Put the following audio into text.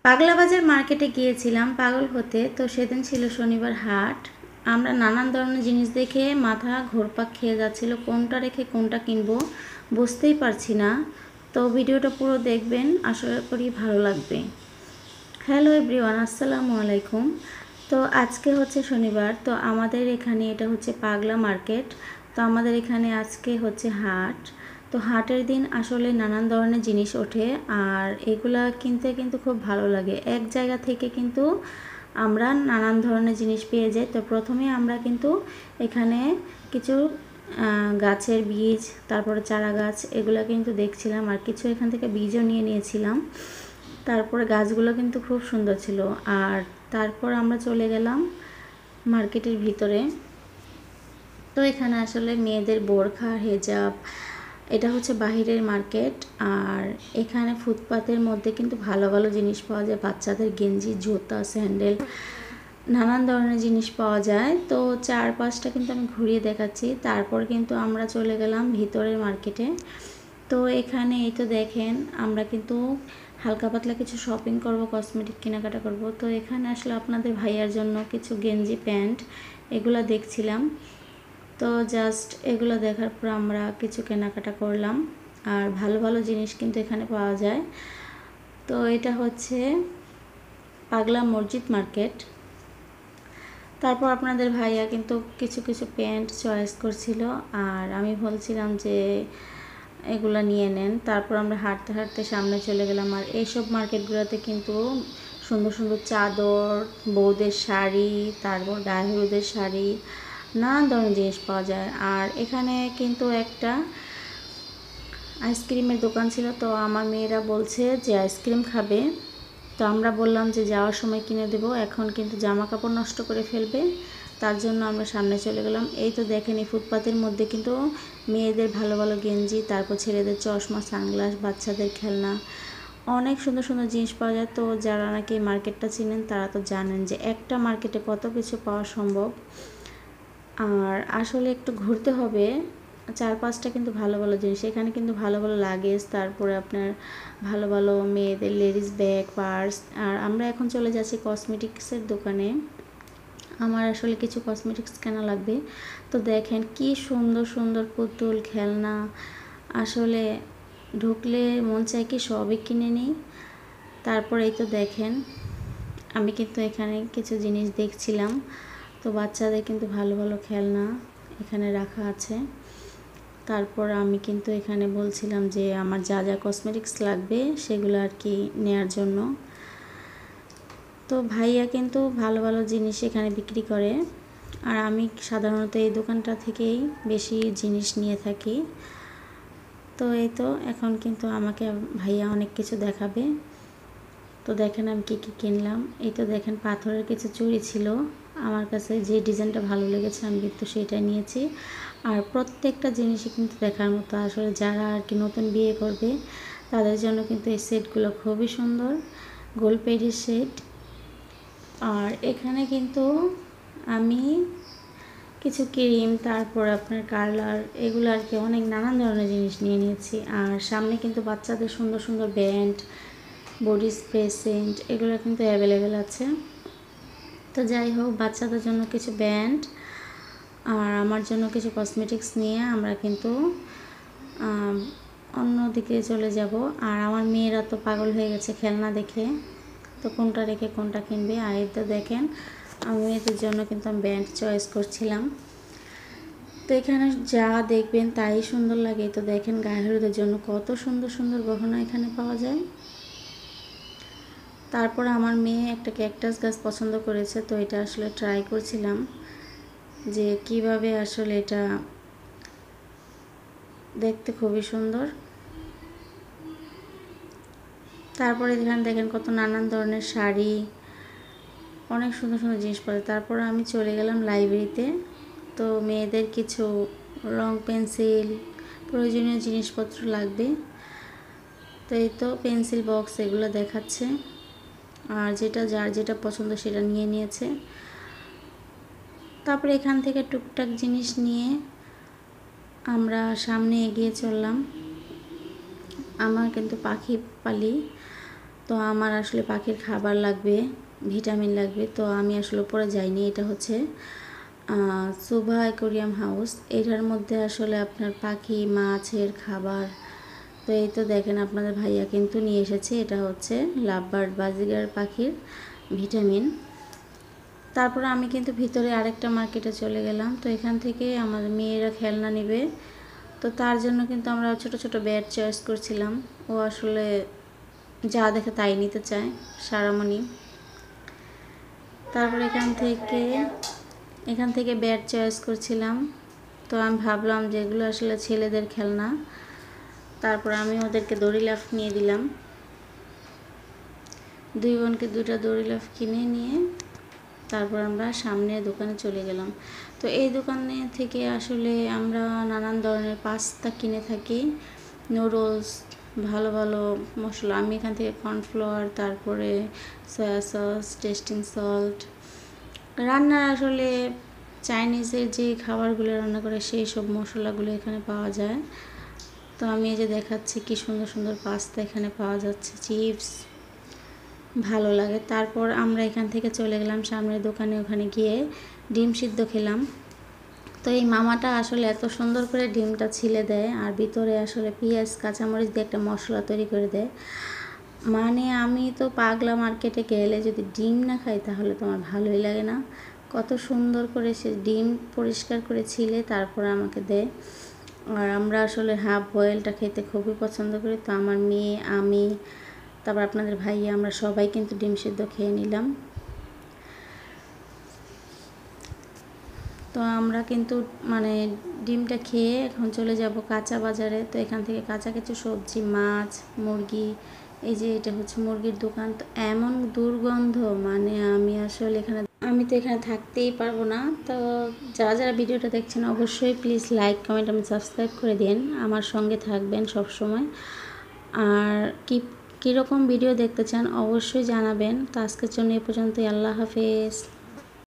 পাগলা বাজার মার্কেটে গিয়েছিলাম পাগল হতে। তো সেদিন ছিল শনিবার হাট। আমরা নানান ধরনের জিনিস দেখে মাথা ঘোরপাক খেয়ে যাচ্ছিল, কোনটা রেখে কোনটা কিনবো বুঝতেই পারছি না। তো ভিডিওটা পুরো দেখবেন, আশা করি ভালো লাগবে। হ্যালো এভরিওয়ান, আসসালামু আলাইকুম। তো আজকে হচ্ছে শনিবার, তো আমাদের এখানে এটা হচ্ছে পাগলা মার্কেট। তো আমাদের এখানে আজকে হচ্ছে হাট। তো হাটের দিন আসলে নানান ধরনের জিনিস ওঠে, আর এগুলা কিনতে কিন্তু খুব ভালো লাগে। এক জায়গা থেকে কিন্তু আমরা নানান ধরনের জিনিস পেয়ে যাই। তো প্রথমে আমরা কিন্তু এখানে কিছু গাছের বীজ, তারপরে চারা গাছ, এগুলো কিন্তু দেখছিলাম, আর কিছু এখান থেকে বীজও নিয়ে নিয়েছিলাম। তারপরে গাছগুলো কিন্তু খুব সুন্দর ছিল। আর তারপর আমরা চলে গেলাম মার্কেটের ভিতরে। তো এখানে আসলে মেয়েদের বোরখা, হেজাব, এটা হচ্ছে বাহিরের মার্কেট। আর এখানে ফুটপাতের মধ্যে কিন্তু ভালো ভালো জিনিস পাওয়া যায়, বাচ্চাদের গেঞ্জি, জুতা, স্যান্ডেল, নানান ধরনের জিনিস পাওয়া যায়। তো 4-5টা কিন্তু আমি ঘুরিয়ে দেখাচ্ছি। তারপর কিন্তু আমরা চলে গেলাম ভিতরের মার্কেটে। তো এখানে এই তো দেখেন, আমরা কিন্তু হালকা পাতলা কিছু শপিং করব, কসমেটিক কেনাকাটা করব। তো এখানে আসলে আপনাদের ভাইয়ার জন্য কিছু গেঞ্জি, প্যান্ট এগুলো দেখছিলাম। তো জাস্ট এগুলো দেখার পর আমরা কিছু কেনাকাটা করলাম। আর ভালো ভালো জিনিস কিন্তু এখানে পাওয়া যায়। তো এটা হচ্ছে পাগলা মসজিদ মার্কেট। তারপর আপনাদের ভাইয়া কিন্তু কিছু কিছু প্যান্ট চয়েস করছিল, আর আমি বলছিলাম যে এগুলো নিয়ে নেন। তারপর আমরা হাঁটতে হাঁটতে সামনে চলে গেলাম। আর এইসব মার্কেটগুলোতে কিন্তু সুন্দর সুন্দর চাদর, বউদের শাড়ি, তারপর গায়ে হলুদের শাড়ি, নানান ধরনের জিনিস পাওয়া যায়। আর এখানে কিন্তু একটা আইসক্রিমের দোকান ছিল। তো আমার মেয়েরা বলছে যে আইসক্রিম খাবে। তো আমরা বললাম যে যাওয়ার সময় কিনে দেবো, এখন কিন্তু জামা কাপড় নষ্ট করে ফেলবে। তার জন্য আমরা সামনে চলে গেলাম। এই তো দেখেন, এই ফুটপাতের মধ্যে কিন্তু মেয়েদের ভালো ভালো গেঞ্জি, তারপর ছেলেদের চশমা, সানগ্লাস, বাচ্চাদের খেলনা, অনেক সুন্দর সুন্দর জিনিস পাওয়া যায়। তো যারা নাকি মার্কেটটা চিনেন তারা তো জানেন যে একটা মার্কেটে কত কিছু পাওয়া সম্ভব। আর আসলে একটু ঘুরতে হবে। 4-5টা কিন্তু ভালো ভালো জিনিস এখানে, কিন্তু ভালো ভালো লাগেজ, তারপরে আপনার ভালো ভালো মেয়েদের লেডিস ব্যাগ, পার্স। আর আমরা এখন চলে যাচ্ছি কসমেটিক্সের দোকানে। আমার আসলে কিছু কসমেটিক্স কেনা লাগবে। তো দেখেন কি সুন্দর সুন্দর পুতুল, খেলনা, আসলে ঢুকলে মন চায় কি সবই কিনে নিই। তারপরে এই তো দেখেন, আমি কিন্তু এখানে কিছু জিনিস দেখছিলাম। তো বাচ্চাদের কিন্তু ভালো ভালো খেলনা এখানে রাখা আছে। তারপর আমি কিন্তু এখানে বলছিলাম যে আমার যা যা কসমেটিক্স লাগবে সেগুলো আর কি নেয়ার জন্য। তো ভাইয়া কিন্তু ভালো ভালো জিনিস এখানে বিক্রি করে, আর আমি সাধারণত এই দোকানটা থেকেই বেশি জিনিস নিয়ে থাকি। তো এই তো এখন কিন্তু আমাকে ভাইয়া অনেক কিছু দেখাবে। তো দেখেন আমি কী কী কিনলাম। এই তো দেখেন, পাথরের কিছু চুড়ি ছিল, আমার কাছে যে ডিজাইনটা ভালো লেগেছে আমি কিন্তু সেটাই নিয়েছি। আর প্রত্যেকটা জিনিসই কিন্তু দেখার মতো, আসলে যারা আর কি নতুন বিয়ে করবে তাদের জন্য কিন্তু এই সেটগুলো খুবই সুন্দর, গোল পেরির সেট। আর এখানে কিন্তু আমি কিছু ক্রিম, তারপর আপনার কালার, এগুলো আর কি অনেক নানান ধরনের জিনিস নিয়ে নিয়েছি। আর সামনে কিন্তু বাচ্চাদের সুন্দর সুন্দর ব্যান্ড, বডি স্প্রে, সেন্ট, এগুলো কিন্তু অ্যাভেলেবেল আছে। তো যাই হোক, বাচ্চাদের জন্য কিছু ব্যান্ড আর আমার জন্য কিছু কসমেটিক্স নিয়ে আমরা কিন্তু অন্যদিকে চলে যাব। আর আমার মেয়েরা তো পাগল হয়ে গেছে খেলনা দেখে, তো কোনটা রেখে কোনটা কিনবে। আর এই তো দেখেন, আমি মেয়েদের জন্য কিন্তু আমি ব্যান্ড চয়েস করছিলাম। তো এখানে যা দেখবেন তাই সুন্দর লাগে। তো দেখেন গায়ে হলুদের জন্য কত সুন্দর সুন্দর গহনা এখানে পাওয়া যায়। তারপর আমার মেয়ে একটা ক্যাকটাস গাছ পছন্দ করেছে, তো এটা আসলে ট্রাই করছিলাম যে কিভাবে আসলে এটা দেখতে খুবই সুন্দর। তারপরে এখানে দেখেন কত নানান ধরনের শাড়ি, অনেক সুন্দর সুন্দর জিনিস পাওয়া যায়। তারপর আমি চলে গেলাম লাইব্রেরিতে। তো মেয়েদের কিছু রং পেন্সিল, প্রয়োজনীয় জিনিসপত্র লাগবে। তো এই তো পেন্সিল বক্স এগুলো দেখাচ্ছে, আর যেটা যার যেটা পছন্দ সেটা নিয়ে নিয়েছে। তারপরে এখান থেকে টুকটাক জিনিস নিয়ে আমরা সামনে এগিয়ে চললাম। আমার কিন্তু পাখি পালি, তো আমার আসলে পাখির খাবার লাগবে, ভিটামিন লাগবে, তো আমি আসলে উপরে যাইনি। এটা হচ্ছে সুভা অ্যাকোরিয়াম হাউস। এটার মধ্যে আসলে আপনার পাখি মাছের খাবার, তো এই তো দেখেন আপনাদের ভাইয়া কিন্তু নিয়ে এসেছে। এটা হচ্ছে লাভবার্ড বাজিগার পাখির ভিটামিন। তারপরে আমি কিন্তু ভিতরে আরেকটা মার্কেটে চলে গেলাম। তো এখান থেকে আমার মেয়েরা খেলনা নেবে, তো তার জন্য কিন্তু আমরা ছোট ছোট ব্যাট চয়েস করছিলাম। ও আসলে যা দেখে তাই নিতে চায়, সারামণি। তারপর এখান থেকে ব্যাট চয়েস করছিলাম। তো আমি ভাবলাম যে এগুলো আসলে ছেলেদের খেলনা। তারপর আমি ওদেরকে দড়ি লাফ নিয়ে দিলাম। দুই বোনকে দুটা দড়ি লাফ কিনে নিয়ে তারপর আমরা সামনের দোকানে চলে গেলাম। তো এই দোকানে থেকে আসলে আমরা নানান ধরনের পাস্তা কিনে থাকি, নুডলস, ভালো ভালো মশলা। আমি এখান থেকে কর্নফ্লাওয়ার, তারপরে সয়া সস, টেস্টিং সল্ট, রান্নার আসলে চাইনিজের যে খাবারগুলো রান্না করে সেই সব মশলাগুলো এখানে পাওয়া যায়। তো আমি এই যে দেখাচ্ছি কি সুন্দর সুন্দর পাস্তা এখানে পাওয়া যাচ্ছে, চিপস, ভালো লাগে। তারপর আমরা এখান থেকে চলে গেলাম সামনের দোকানে, ওখানে গিয়ে ডিম সিদ্ধ খেলাম। তো এই মামাটা আসলে এত সুন্দর করে ডিমটা ছিলে দেয়, আর ভিতরে আসলে পেঁয়াজ কাঁচামরিচ দিয়ে একটা মশলা তৈরি করে দেয়। মানে আমি তো পাগলা মার্কেটে গেলে যদি ডিম না খাই তাহলে তো আমার ভালোই লাগে না। কত সুন্দর করে সে ডিম পরিষ্কার করে ছিলে তারপর আমাকে দেয়। আর আমরা আসলে হাফ বয়েলটা খেতে খুবই পছন্দ করি। তো আমার মেয়ে, আমি, তারপর আপনাদের ভাইয়া, আমরা সবাই কিন্তু ডিম সিদ্ধ খেয়ে নিলাম। তো আমরা কিন্তু মানে ডিমটা খেয়ে এখন চলে যাব কাঁচা বাজারে। তো এখান থেকে কাঁচা কিছু সবজি, মাছ, মুরগি, এই যে এটা হচ্ছে মুরগির দোকান। তো এমন দুর্গন্ধ, মানে আমি তো এখানে থাকতেই পারবো না। তো যারা যারা ভিডিওটা দেখছেন অবশ্যই প্লিজ লাইক, কমেন্ট এবং সাবস্ক্রাইব করে দিন, আমার সঙ্গে থাকবেন সব সময়। আর কীরকম ভিডিও দেখতে চান অবশ্যই জানাবেন। তো আজকের জন্য এ পর্যন্তই। আল্লাহ হাফেজ।